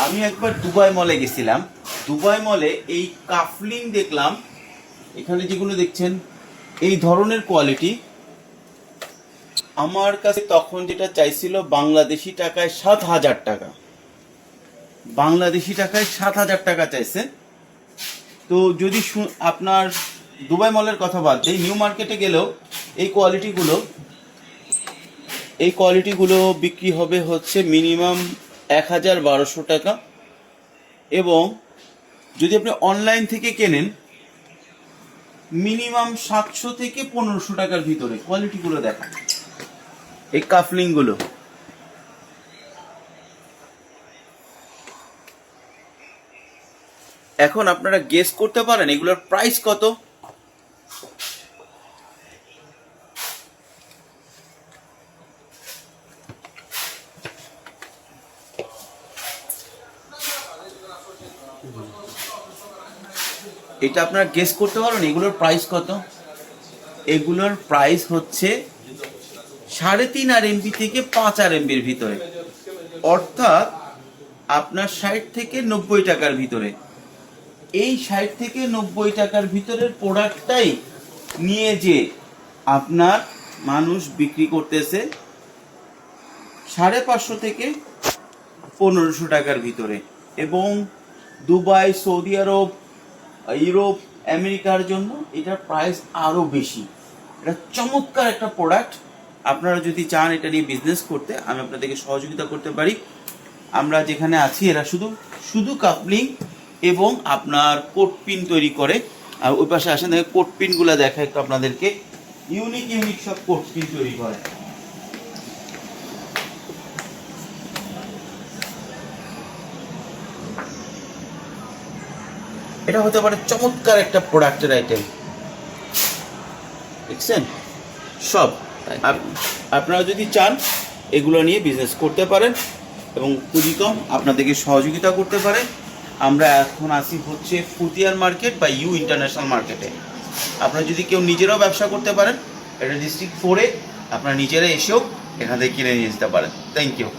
আমি একবার দুবাই মলে গেছিলাম। দুবাই মলে এই কাফলিং দেখলাম। এখানে যেগুলো দেখছেন এই ধরনের কোয়ালিটি, আমার কাছে তখন যেটা চাইছিল বাংলাদেশি টাকায় 7,000 টাকা। বাংলাদেশি টাকায় 7,000 টাকা চাইছে। তো যদি আপনার দুবাই মলের কথা বাদ দিই, নিউ মার্কেটে গেলেও এই কোয়ালিটিগুলো বিক্রি হবে হচ্ছে মিনিমাম 1,1200 টাকা। এবং যদি আপনি অনলাইন থেকে কেনেন মিনিমাম 700 থেকে 1500 টাকার ভিতরে। কোয়ালিটিগুলো দেখেন, এই কাফলিংগুলো। এখন আপনারা গেস করতে পারেন এগুলোর প্রাইস কত? এটা আপনারা গেস করতে পারেন এগুলোর প্রাইস কত? এগুলোর প্রাইস হচ্ছে 3.5 RMB থেকে 5 RMBর ভিতরে, অর্থাৎ আপনার 60 থেকে 90 টাকার ভিতরে। এই 60 থেকে 90 টাকার ভিতরের প্রোডাক্টটাই নিয়ে যে আপনার মানুষ বিক্রি করতেছে 550 থেকে 1500 টাকার ভিতরে। এবং দুবাই, সৌদি আরব, ইউরোপ, আমেরিকার জন্য এটার প্রাইস আরও বেশি। এটা চমৎকার একটা প্রোডাক্ট। আপনারা যদি চান এটা নিয়ে বিজনেস করতে, আমি আপনাদেরকে সহযোগিতা করতে পারি। আমরা যেখানে আছি এরা শুধু কাপলিং এবং আপনার কোট পিন তৈরি করে। আর ওই পাশে আসেন, দেখে কোট পিনগুলো দেখা একটু আপনাদেরকে। ইউনিক সব কোট পিন তৈরি করে। এটা হতে পারে চমৎকার একটা প্রোডাক্টের আইটেম। দেখছেন সব। আপনারা যদি চান এগুলো নিয়ে বিজনেস করতে পারেন এবং খুবই কম আপনাদেরকে সহযোগিতা করতে পারে। আমরা এখন আসি হচ্ছে ফুতিয়ার মার্কেট বা ইউ ইন্টারন্যাশনাল মার্কেটে। আপনারা যদি কেউ নিজেরাও ব্যবসা করতে পারেন, এটা ডিস্ট্রিক্ট 4-এ, আপনারা নিজেরা এসেও এখান থেকে কিনে নিয়ে যেতে পারেন। Thank you.